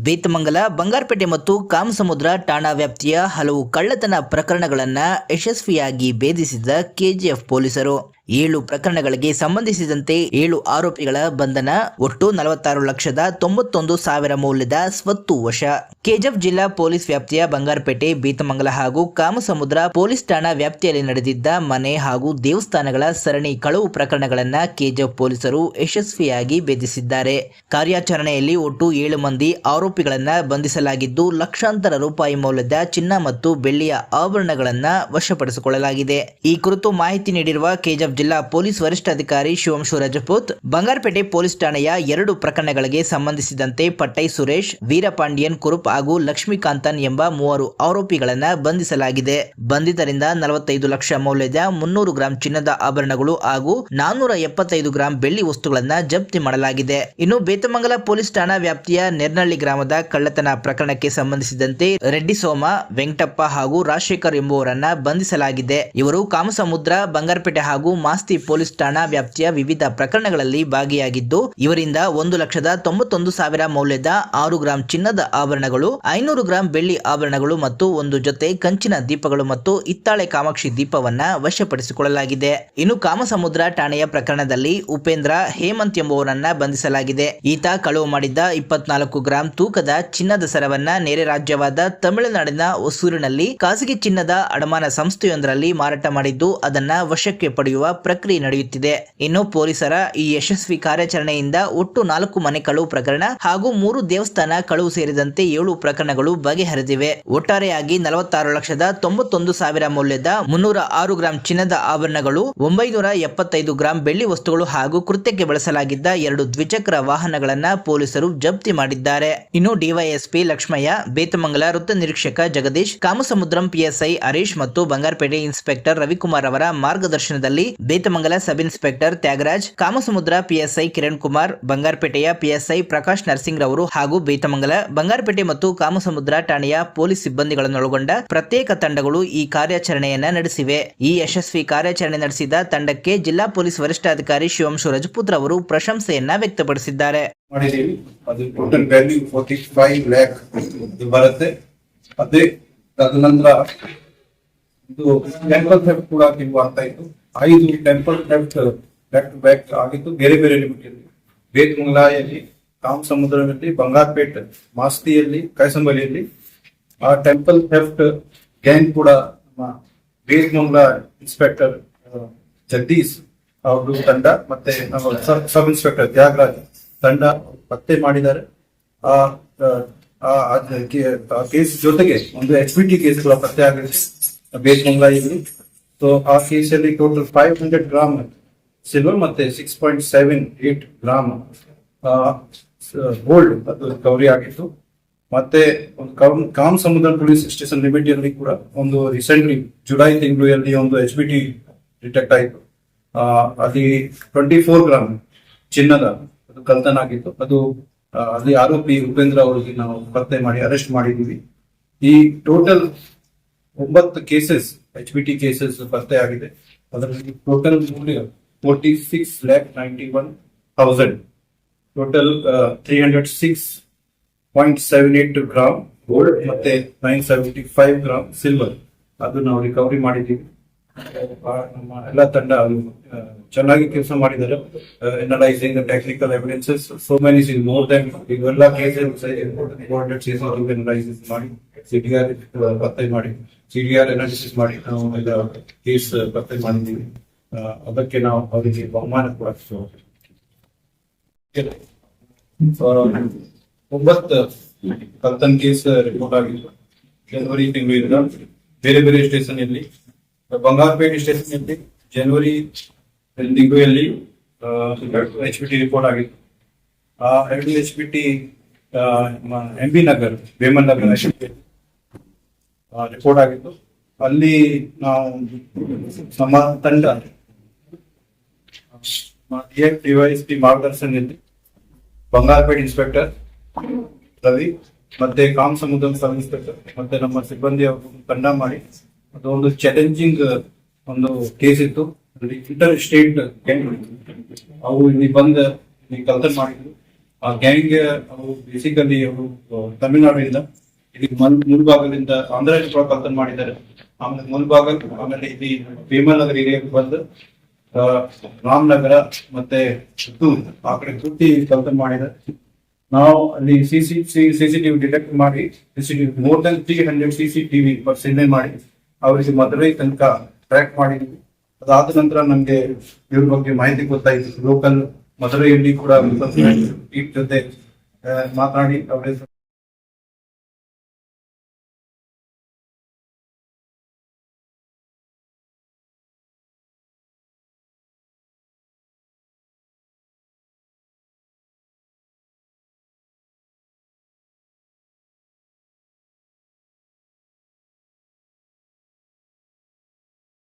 ಬೇತಮಂಗಲ, ಬಂಗಾರಪೇಟೆ ಮತ್ತು ಕಾಮಸಮುದ್ರ ಠಾಣಾ ವ್ಯಾಪ್ತಿಯ ಹಲವು ಕಳ್ಳತನ ಪ್ರಕರಣಗಳನ್ನು ಯಶಸ್ವಿಯಾಗಿ ಭೇದಿಸಿದ ಕೆಜಿಎಫ್ ಪೊಲೀಸರು 7 ಪ್ರಕರಣಗಳಿಗೆ ಸಂಬಂಧಿಸಿದಂತೆ 7 ಆರೋಪಿಗಳ ಬಂಧನ. ಒಟ್ಟು 46,91,000 ಮೌಲ್ಯದ ಸ್ವತ್ತು ವಶ. ಕೆಜಿಎಫ್ ಜಿಲ್ಲಾ ಪೊಲೀಸ್ ವ್ಯಾಪ್ತಿಯ ಬಂಗಾರಪೇಟೆ, ಬೇತಮಂಗಲ ಹಾಗೂ ಕಾಮಸಮುದ್ರ ಪೊಲೀಸ್ ಠಾಣಾ ವ್ಯಾಪ್ತಿಯಲ್ಲಿ ನಡೆದಿದ್ದ ಮನೆ ಹಾಗೂ ದೇವಸ್ಥಾನಗಳ ಸರಣಿ ಕಳವು ಪ್ರಕರಣಗಳನ್ನು ಕೆಜಿಎಫ್ ಪೊಲೀಸರು ಯಶಸ್ವಿಯಾಗಿ ಭೇದಿಸಿದ್ದಾರೆ. ಕಾರ್ಯಾಚರಣೆಯಲ್ಲಿ ಒಟ್ಟು 7 ಮಂದಿ ಆರೋಪಿಗಳನ್ನು ಬಂಧಿಸಲಾಗಿದ್ದು, ಲಕ್ಷಾಂತರ ರೂಪಾಯಿ ಮೌಲ್ಯದ ಚಿನ್ನ ಮತ್ತು ಬೆಳ್ಳಿಯ ಆಭರಣಗಳನ್ನು ವಶಪಡಿಸಿಕೊಳ್ಳಲಾಗಿದೆ. ಈ ಕುರಿತು ಮಾಹಿತಿ ನೀಡಿರುವ ಕೆಜಿಎಫ್ ಜಿಲ್ಲಾ ಪೊಲೀಸ್ ವರಿಷ್ಠಾಧಿಕಾರಿ ಶಿವಂಶು ರಜಪೂತ್, ಬಂಗಾರಪೇಟೆ ಪೊಲೀಸ್ ಠಾಣೆಯ 2 ಪ್ರಕರಣಗಳಿಗೆ ಸಂಬಂಧಿಸಿದಂತೆ ಪಟ್ಟೈ ಸುರೇಶ್, ವೀರಪಾಂಡಿಯನ್ ಕುರುಪ್ ಹಾಗೂ ಲಕ್ಷ್ಮೀಕಾಂತನ್ ಎಂಬ 3 ಆರೋಪಿಗಳನ್ನು ಬಂಧಿಸಲಾಗಿದೆ. ಬಂಧಿತರಿಂದ 45 ಲಕ್ಷ ಮೌಲ್ಯದ 300 ಗ್ರಾಂ ಚಿನ್ನದ ಆಭರಣಗಳು ಹಾಗೂ 475 ಗ್ರಾಂ ಬೆಳ್ಳಿ ವಸ್ತುಗಳನ್ನು ಜಪ್ತಿ ಮಾಡಲಾಗಿದೆ. ಇನ್ನು ಬೇತಮಂಗಲ ಪೊಲೀಸ್ ಠಾಣಾ ವ್ಯಾಪ್ತಿಯ ನೆರ್ನಳ್ಳಿ ಗ್ರಾಮದ ಕಳ್ಳತನ ಪ್ರಕರಣಕ್ಕೆ ಸಂಬಂಧಿಸಿದಂತೆ ರೆಡ್ಡಿ ಸೋಮ, ವೆಂಕಟಪ್ಪ ಹಾಗೂ ರಾಜಶೇಖರ್ ಎಂಬುವರನ್ನ ಬಂಧಿಸಲಾಗಿದೆ. ಇವರು ಕಾಮಸಮುದ್ರ, ಬಂಗಾರಪೇಟೆ ಹಾಗೂ ಮಾಸ್ತಿ ಪೊಲೀಸ್ ಠಾಣಾ ವ್ಯಾಪ್ತಿಯ ವಿವಿಧ ಪ್ರಕರಣಗಳಲ್ಲಿ ಭಾಗಿಯಾಗಿದ್ದು, ಇವರಿಂದ 1,91,000 ಮೌಲ್ಯದ 6 ಗ್ರಾಂ ಚಿನ್ನದ ಆಭರಣಗಳು, 500 ಗ್ರಾಂ ಬೆಳ್ಳಿ ಆಭರಣಗಳು ಮತ್ತು 1 ಜೊತೆ ಕಂಚಿನ ದೀಪಗಳು ಮತ್ತು ಹಿತ್ತಾಳೆ ಕಾಮಾಕ್ಷಿ ದೀಪವನ್ನ ವಶಪಡಿಸಿಕೊಳ್ಳಲಾಗಿದೆ. ಇನ್ನು ಕಾಮಸಮುದ್ರ ಠಾಣೆಯ ಪ್ರಕರಣದಲ್ಲಿ ಉಪೇಂದ್ರ ಹೇಮಂತ್ ಎಂಬುವರನ್ನ ಬಂಧಿಸಲಾಗಿದೆ. ಈತ ಕಳವು ಮಾಡಿದ್ದ 24 ಗ್ರಾಂ ತೂಕದ ಚಿನ್ನದ ಸರವನ್ನ ನೆರೆ ರಾಜ್ಯವಾದ ತಮಿಳುನಾಡಿನ ಹೊಸೂರಿನಲ್ಲಿ ಖಾಸಗಿ ಚಿನ್ನದ ಅಡಮಾನ ಸಂಸ್ಥೆಯೊಂದರಲ್ಲಿ ಮಾರಾಟ ಮಾಡಿದ್ದು, ಅದನ್ನ ವಶಕ್ಕೆ ಪಡೆಯುವ ಪ್ರಕ್ರಿಯೆ ನಡೆಯುತ್ತಿದೆ. ಇನ್ನು ಪೊಲೀಸರ ಈ ಯಶಸ್ವಿ ಕಾರ್ಯಾಚರಣೆಯಿಂದ ಒಟ್ಟು 4 ಮನೆ ಕಳವು ಪ್ರಕರಣ ಹಾಗೂ 3 ದೇವಸ್ಥಾನ ಕಳವು ಸೇರಿದಂತೆ 7 ಪ್ರಕರಣಗಳು ಬಗೆಹರಿದಿವೆ. ಒಟ್ಟಾರೆಯಾಗಿ 46,91,000 ಮೌಲ್ಯದ 306 ಗ್ರಾಂ ಚಿನ್ನದ ಆಭರಣಗಳು, 975 ಗ್ರಾಂ ಬೆಳ್ಳಿ ವಸ್ತುಗಳು ಹಾಗೂ ಕೃತ್ಯಕ್ಕೆ ಬಳಸಲಾಗಿದ್ದ 2 ದ್ವಿಚಕ್ರ ವಾಹನಗಳನ್ನ ಪೊಲೀಸರು ಜಪ್ತಿ ಮಾಡಿದ್ದಾರೆ. ಇನ್ನು ಡಿವೈಎಸ್ಪಿ ಲಕ್ಷ್ಮಯ್ಯ, ಬೇತಮಂಗಲ ವೃತ್ತ ನಿರೀಕ್ಷಕ ಜಗದೀಶ್, ಕಾಮಸಮುದ್ರಂ ಪಿಎಸ್ಐ ಹರೀಶ್ ಮತ್ತು ಬಂಗಾರಪೇಟೆ ಇನ್ಸ್ಪೆಕ್ಟರ್ ರವಿಕುಮಾರ್ ಅವರ ಮಾರ್ಗದರ್ಶನದಲ್ಲಿ Bethamangala sub inspector Thyagaraj, Kamasamudra PSI Kiran Kumar, ಬಂಗಾರಪೇಟೆಯ ಪಿಎಸ್ಐ ಪ್ರಕಾಶ್ ನರ್ಸಿಂಗ್ ರವರು ಹಾಗೂ ಬೇತಮಂಗಲ, ಬಂಗಾರಪೇಟೆ ಮತ್ತು ಕಾಮಸಮುದ್ರ ಠಾಣೆಯ ಪೊಲೀಸ್ ಸಿಬ್ಬಂದಿಗಳನ್ನೊಳಗೊಂಡ ಪ್ರತ್ಯೇಕ ತಂಡಗಳು ಈ ಕಾರ್ಯಾಚರಣೆಯನ್ನ ನಡೆಸಿವೆ. ಈ ಯಶಸ್ವಿ ಕಾರ್ಯಾಚರಣೆ ನಡೆಸಿದ ತಂಡಕ್ಕೆ ಜಿಲ್ಲಾ ಪೊಲೀಸ್ ವರಿಷ್ಠಾಧಿಕಾರಿ ಶಿವಂಶು ರಜಪೂತ್ ರವರು ಪ್ರಶಂಸೆಯನ್ನ ವ್ಯಕ್ತಪಡಿಸಿದ್ದಾರೆ. ಅದು ಟೋಟಲ್ ವ್ಯಾಲ್ಯೂ 45 ಲ್ಯಾಕ್ ಬರುತ್ತೆ. ಅದೇ ತದನಂತರ ಇದು ಟೆಂಪಲ್ ಥೆಫ್ಟ್ ಕೂಡ ನೀವು ಆಗ್ತಾ ಇತ್ತು. 5 temple theft back to back ಆಗಿತ್ತು ಬೇರೆ ಬೇರೆ ಲಿಮಿಟ್. ಬೇತಮಂಗಲದಲ್ಲಿ, ಕಾಮಸಮುದ್ರದಲ್ಲಿ, ಬಂಗಾರಪೇಟೆ, ಮಾಸ್ತಿಯಲ್ಲಿ, ಕೈಸಂಬಲಿಯಲ್ಲಿ ಆ ಟೆಂಪಲ್ ಥೆಫ್ಟ್ ಗ್ಯಾಂಗ್ ಕೂಡ ನಮ್ಮ ಬೇತಮಂಗಲ ಇನ್ಸ್ಪೆಕ್ಟರ್ ಜಗದೀಶ್ ಅವರು ತಂಡ ಮತ್ತೆ ನಮ್ಮ ಸಬ್ ಇನ್ಸ್ಪೆಕ್ಟರ್ ತ್ಯಾಗರಾಜ್ ತಂಡ ಪತ್ತೆ ಮಾಡಿದ್ದಾರೆ. ಆ ಕೇಸ್ ಜೊತೆಗೆ ಒಂದು HBT ಕೇಸ್ಗಳ ಪತ್ತೆ ಆಗಿದೆ ಬೇತಮಂಗಲ ಇಲ್ಲಿ. ಸೊ ಆ ಕೇಸಲ್ಲಿ ಟೋಟಲ್ 500 ಗ್ರಾಮ್ ಸಿಲ್ವರ್ ಮತ್ತೆ 6.78 ಗ್ರಾಮ್ ಗೋಲ್ಡ್ ಅದು ರಿಕವರಿ ಆಗಿತ್ತು. ಮತ್ತೆ ಒಂದು ಕಾಮಸಮುದ್ರ ಪೊಲೀಸ್ ಸ್ಟೇಷನ್ ಲಿಮಿಟ್ ಅಲ್ಲಿ ಕೂಡ ಒಂದು ರೀಸೆಂಟ್ಲಿ ಜುಲೈ ತಿಂಗಳಲ್ಲಿ ಒಂದು HBT ಡಿಟೆಕ್ಟ್ ಆಯಿತು. ಅಲ್ಲಿ 24 ಗ್ರಾಮ್ ಚಿನ್ನದ ಕಳ್ತನ ಆಗಿತ್ತು. ಅದು ಅಲ್ಲಿ ಆರೋಪಿ ಉಪೇಂದ್ರ ಅವರಿಗೆ ನಾವು ಪತ್ತೆ ಮಾಡಿ ಅರೆಸ್ಟ್ ಮಾಡಿದೀವಿ. ಈ ಟೋಟಲ್ 9 ಕೇಸಸ್ HBT ಕೇಸಸ್ ಪತ್ತೆ ಆಗಿದೆ. ಅದರಲ್ಲಿ ಟೋಟಲ್ ಮೌಲ್ಯ 46,91,000, ಟೋಟಲ್ 306.78 ಗ್ರಾಮ್ ಗೋಲ್ಡ್ ಮತ್ತೆ 975 ಗ್ರಾಮ್ ಸಿಲ್ವರ್ ಅದು ನಾವು ರಿಕವರಿ ಮಾಡಿದ್ದೀವಿ. ನಮ್ಮ ಎಲ್ಲ ತಂಡ ಚೆನ್ನಾಗಿ ಕೆಲಸ ಮಾಡಿದ್ದಾರೆ. Analysing the technical evidences, so many is more than ಇವೆಲ್ಲ ಕೇಸಸ್ ಅನಲೈಸಿಸ್ ಮಾಡಿ ಸಿಡಿಆರ್ ಪತ್ತೆ ಮಾಡಿ ಸಿಡಿಆರ್ ಅನಾಲಿಸಿಸ್ ಮಾಡಿ ನಾವು ಎಲ್ಲ ಕೇಸ್ ಪತ್ತೆ ಮಾಡಿದ್ದೀವಿ. ಅದಕ್ಕೆ ನಾವು ಅವರಿಗೆ ಬಹುಮಾನ ಕೂಡ 9 ಕಳ್ತನ ಕೇಸ್ ರಿಪೋರ್ಟ್ ಆಗಿತ್ತು ಜನವರಿ ತಿಂಗಳಿಂದ ಬೇರೆ ಬೇರೆ ಸ್ಟೇಷನ್ ಅಲ್ಲಿ. ಬಂಗಾರಪೇಟೆ ಸ್ಟೇಷನ್ ಅಲ್ಲಿ ಜನವರಿ ತಿಂಗಳಲ್ಲಿ HBT ರಿಪೋರ್ಟ್ ಆಗಿತ್ತು. ಆ 2 HBT MB Nagar, Beman Nagar report ಆಗಿತ್ತು. ಅಲ್ಲಿ ನಾವು ನಮ್ಮ ತಂಡ ಡಿವೈಎಸ್ಪಿ ಮಾರ್ಗದರ್ಶನದಲ್ಲಿ ಬಂಗಾರಪೇಟೆ ಇನ್ಸ್ಪೆಕ್ಟರ್ ರವಿ ಮತ್ತೆ ಕಾಮಸಮುದ್ರ ಸಬ್ ಇನ್ಸ್ಪೆಕ್ಟರ್ ಮತ್ತೆ ನಮ್ಮ ಸಿಬ್ಬಂದಿ ತಂಡ ಮಾಡಿ ಅದೊಂದು ಚಾಲೆಂಜಿಂಗ್ ಒಂದು ಕೇಸ್ ಇತ್ತು. ಇಂಟರ್ ಸ್ಟೇಟ್ ಅವು ಇಲ್ಲಿ ಬಂದ ಕಳ್ತನ ಮಾಡಿದ್ರು. ಆ ಗ್ಯಾಂಗ್ ಅವರು ಬೇಸಿಕಲಿ ಅವರು ತಮಿಳುನಾಡಿನಿಂದ ಇಲ್ಲಿ ಮುಲ್ಬಾಗಲಿಂದ ಆಂಧ್ರದಲ್ಲಿ ಕೂಡ ಕಲ್ತನ್ ಮಾಡಿದ್ದಾರೆ. ಆಮೇಲೆ ಮುಲ್ಬಾಗಲ್, ಆಮೇಲೆ ಇಲ್ಲಿ ಭೀಮನಗರ ಏರಿಯಾಗೆ ಬಂದು ರಾಮನಗರ ಮತ್ತೆ ಪುತ್ತೂರು ಆ ಕಡೆ ಪೂರ್ತಿ ಕಲ್ತನ್ ಮಾಡಿದ್ದಾರೆ. ನಾವು ಅಲ್ಲಿ ಸಿಸಿಟಿವಿ ಡಿಟೆಕ್ಟ್ ಮಾಡಿ ಸಿಸಿಟಿವಿ ಮೋರ್ ದನ್ 300 ಸಿಸಿಟಿವಿ ಪರಿಶೀಲನೆ ಮಾಡಿ ಅವರಿಗೆ ಮದುವೆ ತನಕ ಟ್ರ್ಯಾಕ್ ಮಾಡಿದ್ವಿ. ಅದಾದ ನಂತರ ನಮ್ಗೆ ಇವ್ರ ಬಗ್ಗೆ ಮಾಹಿತಿ ಗೊತ್ತಾಯ್ತು. ಲೋಕಲ್ ಮದುವೆಯಲ್ಲಿ ಕೂಡ ಜೊತೆ ಮಾತನಾಡಿ ಅವರ